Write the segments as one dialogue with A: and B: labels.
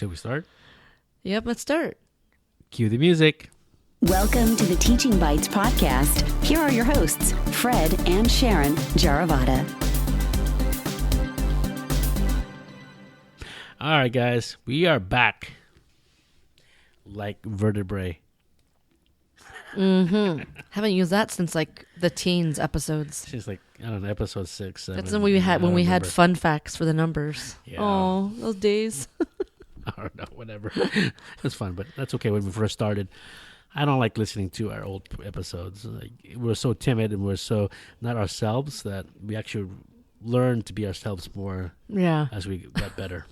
A: Should we start?
B: Yep, let's start.
A: Cue the music.
C: Welcome to the Teaching Bites podcast. Here are your hosts, Fred and Sharon Jaravada.
A: All right, guys, we are back. Like vertebrae.
B: Mm-hmm. Haven't used that since like the teens episodes.
A: She's like, I don't know, episode 6, 7.
B: That's when we had fun facts for the numbers.
A: Yeah.
B: Oh, those days.
A: I don't know, whatever. It was fun, but that's okay. When we first started, I don't like listening to our old episodes. Like, we're so timid and we're so not ourselves that we actually learn to be ourselves more as we got better.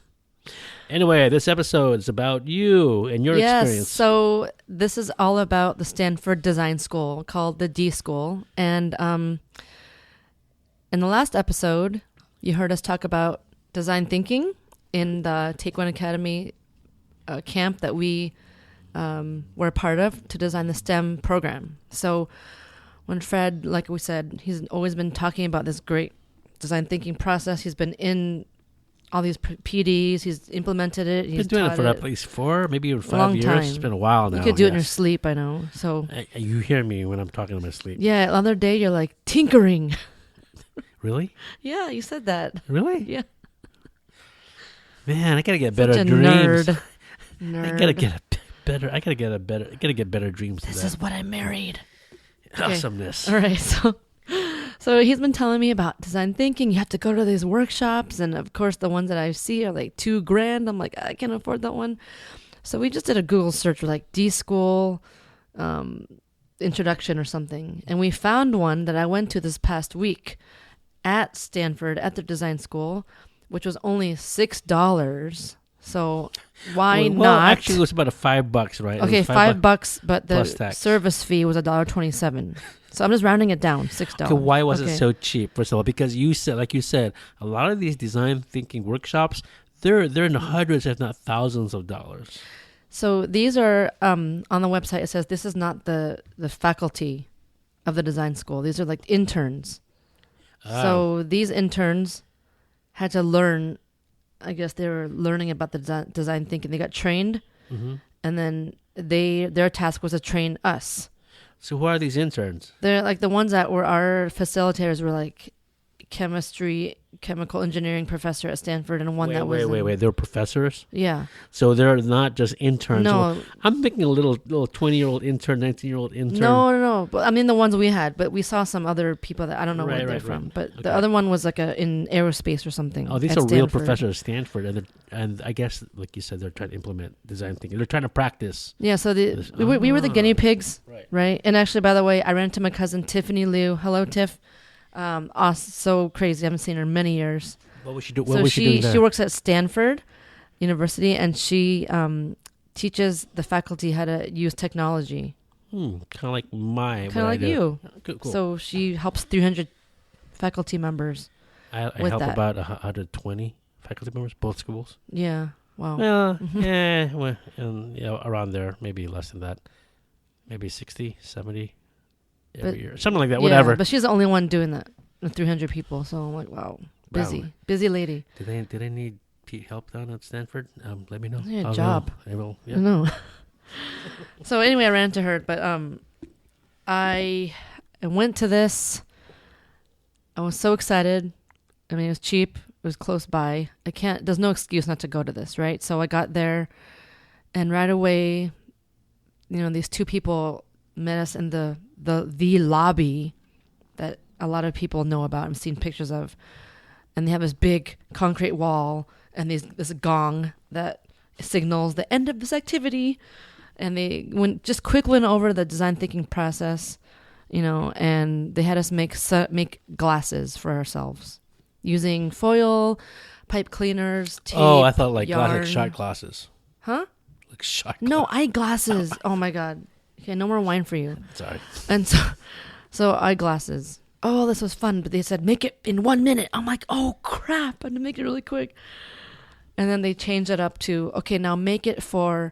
A: Anyway, this episode is about you and your experience.
B: So this is all about the Stanford Design School called the D.School. And in the last episode, you heard us talk about design thinking in the Take One Academy camp that we were a part of to design the STEM program. So when Fred, like we said, he's always been talking about this great design thinking process. He's been in all these PDs. He's implemented it. He's
A: been doing it for at least 4, maybe even 5 years.
B: Time.
A: It's been a while now.
B: You could do it in your sleep, I know. So
A: you hear me when I'm talking in my sleep.
B: Yeah, the other day you're like, tinkering.
A: Really?
B: Yeah, you said that.
A: Really?
B: Yeah.
A: Man, I gotta get better
B: Such a
A: dreams.
B: Nerd.
A: I gotta get better dreams.
B: This is what I married.
A: Awesomeness.
B: All right, so he's been telling me about design thinking. You have to go to these workshops, and of course the ones that I see are like $2,000. I'm like, I can't afford that one. So we just did a Google search for like D.School introduction or something, and we found one that I went to this past week at Stanford at the design school, which was only $6. So why not?
A: Well, actually, it was about $5, right?
B: Okay, $5, but the
A: tax.
B: service fee was $1.27. So I'm just rounding it down, $6.
A: Okay, why was it so cheap? First of all, because you said, like you said, a lot of these design thinking workshops, they're in the hundreds, if not thousands of dollars.
B: So these are on the website. It says this is not the faculty of the design school. These are like interns. So these interns had to learn. I guess they were learning about the design thinking. They got trained, and then their task was to train us.
A: So who are these interns?
B: They're like the ones that were our facilitators were like chemical engineering professor at Stanford, and one that was
A: wait. They're professors?
B: Yeah.
A: So they're not just interns.
B: No.
A: Well, I'm thinking a little 20-year-old intern, 19-year-old intern.
B: No. But I mean the ones we had, but we saw some other people that I don't know where they're from. But the other one was like in aerospace or something.
A: Oh, these are real professors at Stanford, and I guess, like you said, they're trying to implement design thinking. They're trying to practice.
B: Yeah, so we were the guinea pigs, right? And actually, by the way, I ran into my cousin Tiffany Liu. Hello, Tiff. So crazy. I haven't seen her in many years.
A: What was she doing?
B: She works at Stanford University, and she teaches the faculty how to use technology.
A: Kind of like
B: kind of like you.
A: Cool.
B: So she helps 300 faculty members.
A: I help that. About 120 faculty members, both schools.
B: Yeah. Wow.
A: Well, around there, maybe less than that, maybe 60, 70. Every year, something like that. Whatever.
B: But she's the only one doing that with 300 people. So I'm like, wow, busy lady.
A: Do they need help down at Stanford? Let me know.
B: Yeah, job.
A: I will. Yeah.
B: I know. So anyway, I ran into her, but I went to this. I was so excited. I mean, it was cheap. It was close by. There's no excuse not to go to this, right? So I got there, and right away, these two people met us in the lobby that a lot of people know about and seen pictures of, and they have this big concrete wall and this gong that signals the end of this activity, and they went over the design thinking process, and they had us make glasses for ourselves using foil, pipe cleaners, tape,
A: I thought like
B: yarn.
A: shot glasses.
B: Huh?
A: Like shot.
B: No, eyeglasses. Oh my God. Okay, no more wine for you.
A: Sorry.
B: And so eyeglasses. Oh, this was fun. But they said, make it in 1 minute. I'm like, oh, crap. I had to make it really quick. And then they changed it up to, okay, now use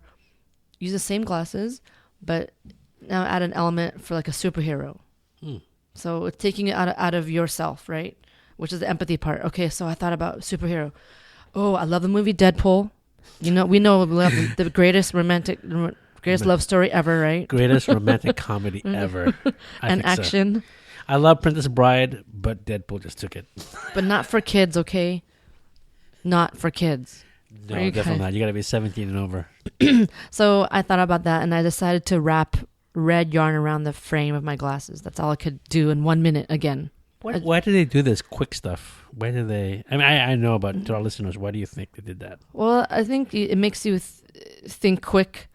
B: the same glasses, but now add an element for like a superhero. So it's taking it out of yourself, right? Which is the empathy part. Okay, so I thought about superhero. Oh, I love the movie Deadpool. We know the greatest love story ever, right?
A: Greatest romantic comedy ever.
B: And action.
A: So. I love Princess Bride, but Deadpool just took it.
B: But not for kids, okay? Not for kids.
A: No, definitely not. You got to be 17 and over.
B: So I thought about that, and I decided to wrap red yarn around the frame of my glasses. That's all I could do in 1 minute again.
A: Why do they do this quick stuff? Why do they? I mean, I know, but to our listeners, why do you think they did that?
B: Well, I think it makes you think quick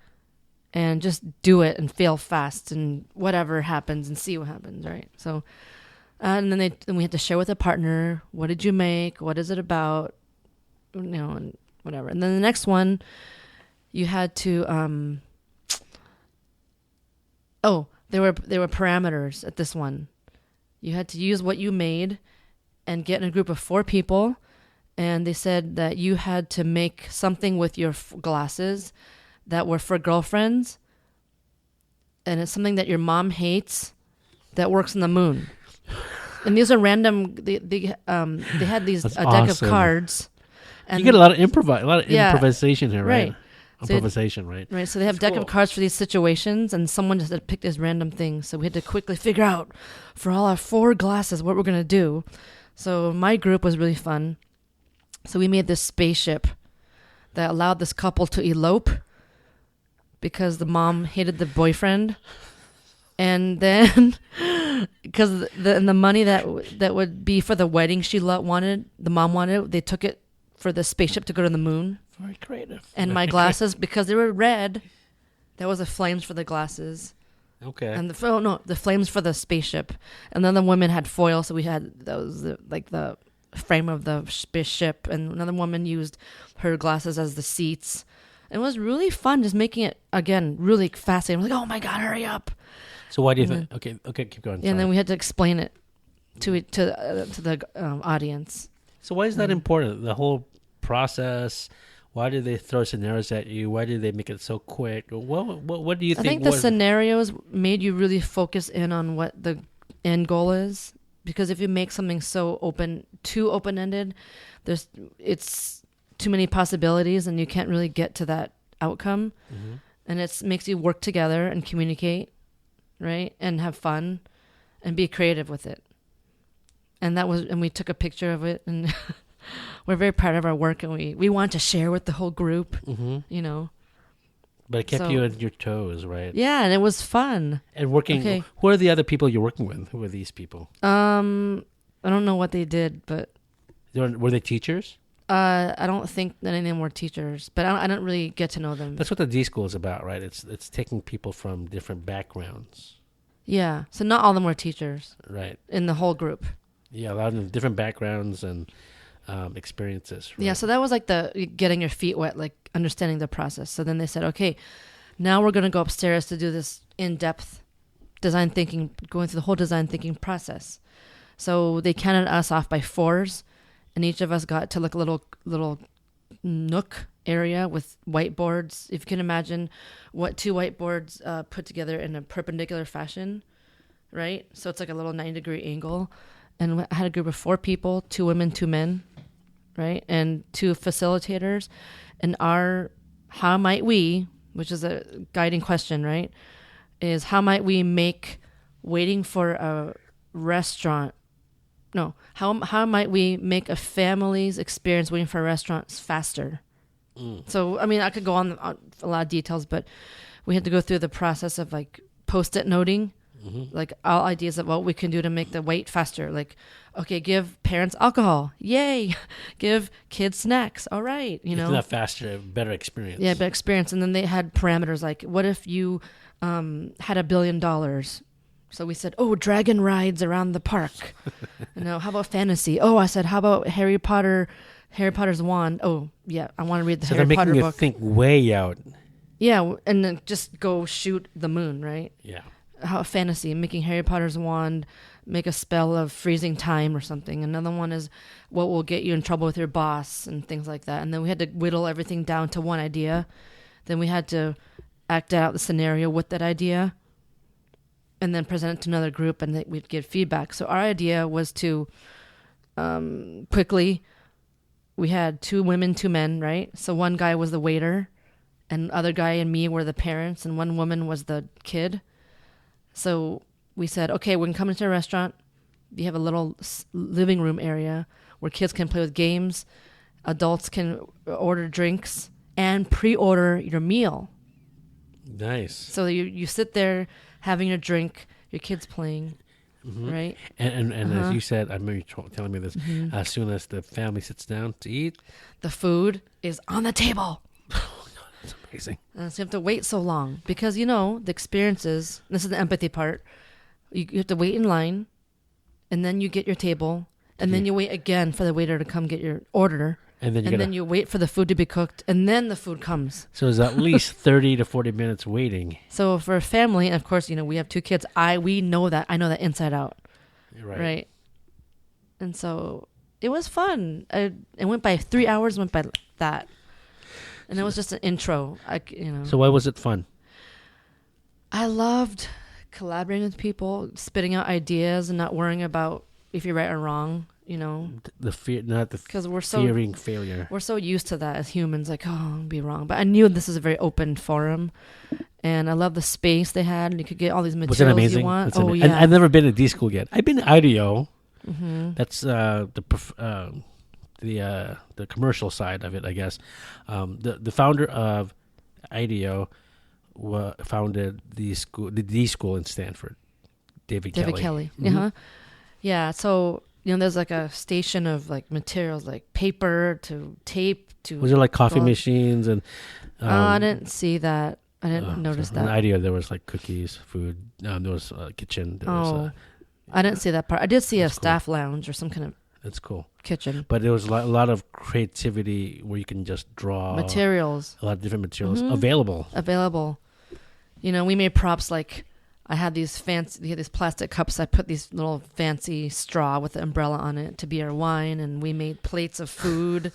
B: and just do it and fail fast and whatever happens and see what happens, right? So, and then we had to share with a partner. What did you make? What is it about? And whatever. And then the next one, you had to. There were parameters at this one. You had to use what you made and get in a group of 4 people. And they said that you had to make something with your glasses that were for girlfriends. And it's something that your mom hates that works on the moon. And these are random. They had these
A: That's
B: a deck
A: awesome.
B: of cards. And
A: you get a lot of improvisation here, right?
B: Right.
A: Improvisation, right?
B: Right, so they have a deck of cards for these situations, and someone just had to pick this random thing. So we had to quickly figure out for all our 4 glasses what we're going to do. So my group was really fun. So we made this spaceship that allowed this couple to elope because the mom hated the boyfriend. And then because the money that would be for the wedding the mom wanted, they took it for the spaceship to go to the moon.
A: Very creative.
B: And my glasses, because they were red, that was the flames for the glasses.
A: Okay.
B: And the flames for the spaceship. And then the women had foil, so we had those like the frame of the spaceship. And another woman used her glasses as the seats. It was really fun, just making it again really fascinating. I'm like, oh my god, hurry up!
A: So why do you think? Okay, keep going.
B: Yeah, and then we had to explain it to the audience.
A: So why is that important? The whole process. Why did they throw scenarios at you? Why did they make it so quick? What do you think?
B: I think the scenarios made you really focus in on what the end goal is. Because if you make something too open-ended, it's too many possibilities, and you can't really get to that outcome. Mm-hmm. And it makes you work together and communicate, right? And have fun, and be creative with it. And we took a picture of it, and we're very proud of our work, and we want to share with the whole group,
A: But it kept you on your toes, right?
B: Yeah, and it was fun.
A: And working,
B: Okay.
A: Who are the other people you're working with? Who are these people?
B: I don't know what they did, but
A: Were they teachers?
B: I don't think that any of them were teachers, but I don't really get to know them.
A: That's what the D.School is about, right? It's taking people from different backgrounds.
B: Yeah, so not all of them were teachers.
A: Right.
B: In the whole group.
A: Yeah, a lot of different backgrounds and experiences. Right?
B: Yeah, so that was like the getting your feet wet, like understanding the process. So then they said, okay, now we're going to go upstairs to do this in-depth design thinking, going through the whole design thinking process. So they counted us off by 4s, and each of us got to like a little nook area with whiteboards. If you can imagine what 2 whiteboards put together in a perpendicular fashion, right? So it's like a little 90-degree angle. And I had a group of 4 people, 2 women, 2 men, right? And 2 facilitators. And how might we, which is a guiding question, right? Is how might we make waiting for a restaurant, how might we make a family's experience waiting for a restaurant faster? So, I mean, I could go on a lot of details, but we had to go through the process of like Post-it noting. Mm-hmm. Like all ideas of what we can do to make the wait faster. Like, okay, give parents alcohol. Yay. Give kids snacks. All right.
A: It's not faster, better experience.
B: Yeah, better experience. And then they had parameters like, what if you had $1 billion? So we said, dragon rides around the park. How about fantasy? I said, how about Harry Potter's wand? Oh, yeah, I want to read the Harry Potter book.
A: So they're making you think way out.
B: Yeah, and then just go shoot the moon, right?
A: Yeah.
B: How fantasy, making Harry Potter's wand make a spell of freezing time or something. Another one is what will get you in trouble with your boss and things like that. And then we had to whittle everything down to one idea. Then we had to act out the scenario with that idea and then present it to another group, and we'd get feedback. So our idea was to quickly, we had 2 women, 2 men, right? So one guy was the waiter, and the other guy and me were the parents, and one woman was the kid. So we said, okay, we can come into a restaurant. You have a little living room area where kids can play with games, adults can order drinks, and pre-order your meal.
A: Nice.
B: So you sit there having your drink, your kids playing, right?
A: And as you said, I remember you telling me this, as soon as the family sits down to eat,
B: the food is on the table.
A: oh God, that's amazing.
B: So you have to wait so long because, the experiences, this is the empathy part, you have to wait in line, and then you get your table, and then you wait again for the waiter to come get your order.
A: And then
B: you wait for the food to be cooked, and then the food comes.
A: So it's at least 30 to 40 minutes waiting.
B: So for a family, and of course, we have 2 kids. We know that. I know that inside out. Right. And so it was fun. It went by 3 hours, went by that. And it was just an intro.
A: So why was it fun?
B: I loved collaborating with people, spitting out ideas, and not worrying about if you're right or wrong.
A: The fear, not the
B: because
A: fearing failure.
B: We're so used to that as humans, like, oh, I'll be wrong. But I knew this is a very open forum, and I love the space they had. And you could get all these materials
A: Was it amazing?
B: you want.
A: Yeah, I've never been to D.School yet. I've been to IDEO. That's the commercial side of it, I guess. The founder of IDEO founded the D.School in Stanford, David Kelly.
B: Yeah. So. There's like a station of like materials like paper to tape to...
A: Was there like coffee machines and...
B: I didn't see that. I didn't notice that.
A: In IDEO, there was like cookies, food. There was a kitchen. There was
B: I didn't see that part. I did see a staff lounge or some kind of...
A: That's cool.
B: Kitchen.
A: But there was a lot of creativity where you can just draw...
B: Materials.
A: A lot of different materials available.
B: We made props like... I had these plastic cups. I put these little fancy straw with the umbrella on it to be our wine, and we made plates of food,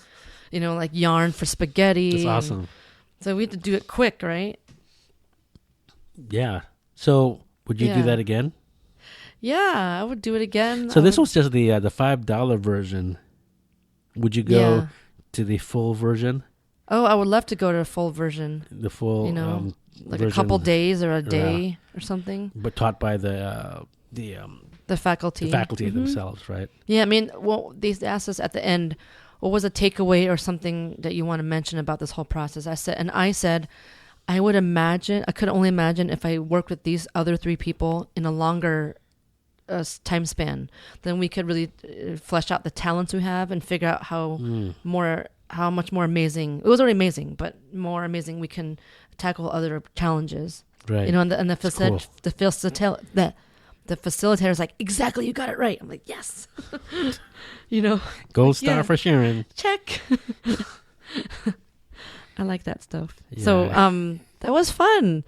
B: like yarn for spaghetti.
A: That's awesome.
B: So we had to do it quick, right?
A: Yeah. So would you do that again?
B: Yeah, I would do it again.
A: So this was just the $5 version. Would you go to the full version?
B: Oh, I would love to go to a full version.
A: The full,
B: like
A: version,
B: a couple days or a day or something.
A: But taught by the
B: faculty.
A: The faculty themselves, right?
B: Yeah, they asked us at the end, what was a takeaway or something that you want to mention about this whole process? I said, I could only imagine if I worked with these other 3 people in a longer time span, then we could really flesh out the talents we have and figure out how much more amazing, it was already amazing, but more amazing we can tackle other challenges.
A: Right.
B: And the facilitator's like, exactly, you got it right. I'm like, yes.
A: Gold star for Sharon.
B: Check. I like that stuff. Yeah. So that was fun.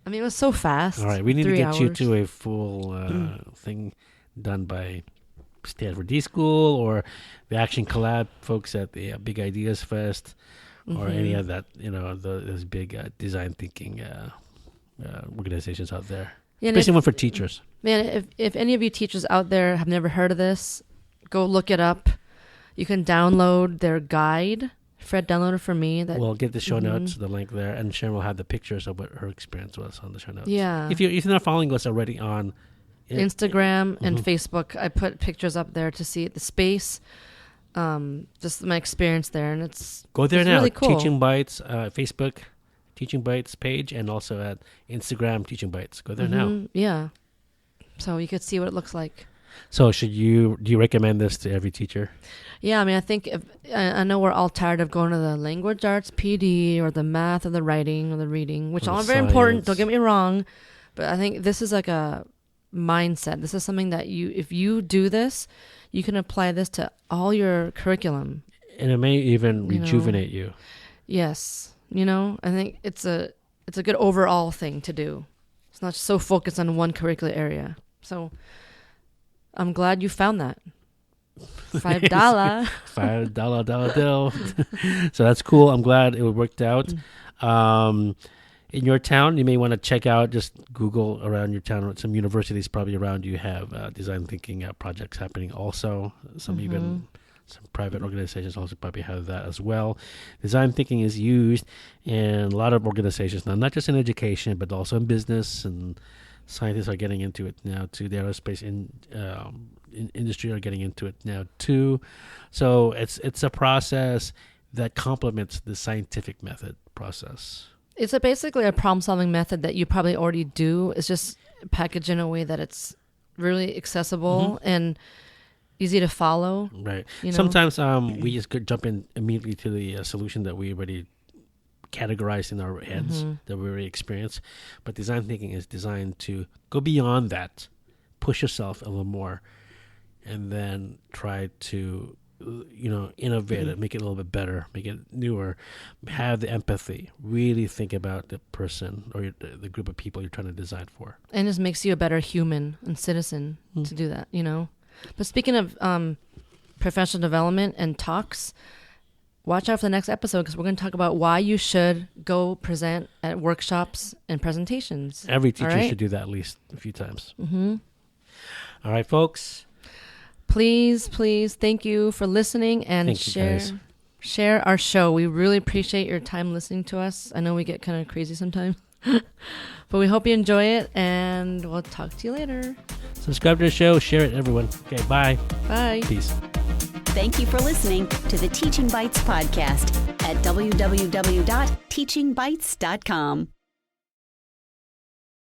B: It was so fast.
A: All right, we need to get you to a full thing done by Stanford D.School or the Action Collab folks at the Big Ideas Fest or any of that, those big design thinking organizations out there. Yeah, especially one for teachers.
B: Man, if any of you teachers out there have never heard of this, go look it up. You can download their guide. Fred downloaded for me.
A: We'll get the show notes, the link there, and Sharon will have the pictures of what her experience was on the show notes.
B: Yeah.
A: If you're not following us already on
B: Instagram and Facebook, I put pictures up there to see the space, just my experience there, and it's
A: now.
B: Really cool.
A: Teaching Bites, Facebook, Teaching Bites page, and also at Instagram, Teaching Bites. Go there now.
B: Yeah. So you could see what it looks like.
A: So do you recommend this to every teacher?
B: Yeah, I think I know we're all tired of going to the language arts PD or the math or the writing or the reading, which are all very important. Don't get me wrong, but I think this is like a mindset. This is something that if you do this, you can apply this to all your curriculum,
A: and it may even rejuvenate you.
B: Yes, I think it's a good overall thing to do. It's not so focused on one curricular area. So I'm glad you found that. $5.
A: $5 bill. So that's cool. I'm glad it worked out. In your town, you may want to check out, just Google around your town. Some universities probably around you have design thinking projects happening also. Some even Some private organizations also probably have that as well. Design thinking is used in a lot of organizations now, not just in education, but also in business, and scientists are getting into it now too. The aerospace industry are getting into it now too. So it's a process that complements the scientific method process.
B: It's basically a problem-solving method that you probably already do. It's just packaged in a way that it's really accessible and easy to follow.
A: Right.
B: You know?
A: Sometimes we just could jump in immediately to the solution that we already categorized in our heads, that we already experienced. But design thinking is designed to go beyond that, push yourself a little more, and then try to innovate it, make it a little bit better, make it newer, have the empathy, really think about the person or the group of people you're trying to design for.
B: And it just makes you a better human and citizen to do that, But speaking of professional development and talks, watch out for the next episode because we're going to talk about why you should go present at workshops and presentations.
A: Every teacher should do that at least a few times. All right, folks.
B: Please, thank you for listening and share our show. We really appreciate your time listening to us. I know we get kind of crazy sometimes, but we hope you enjoy it, and we'll talk to you later.
A: Subscribe to the show. Share it, everyone. Okay, bye.
B: Bye.
A: Peace.
C: Thank you for listening to the Teaching Bites podcast at www.teachingbites.com.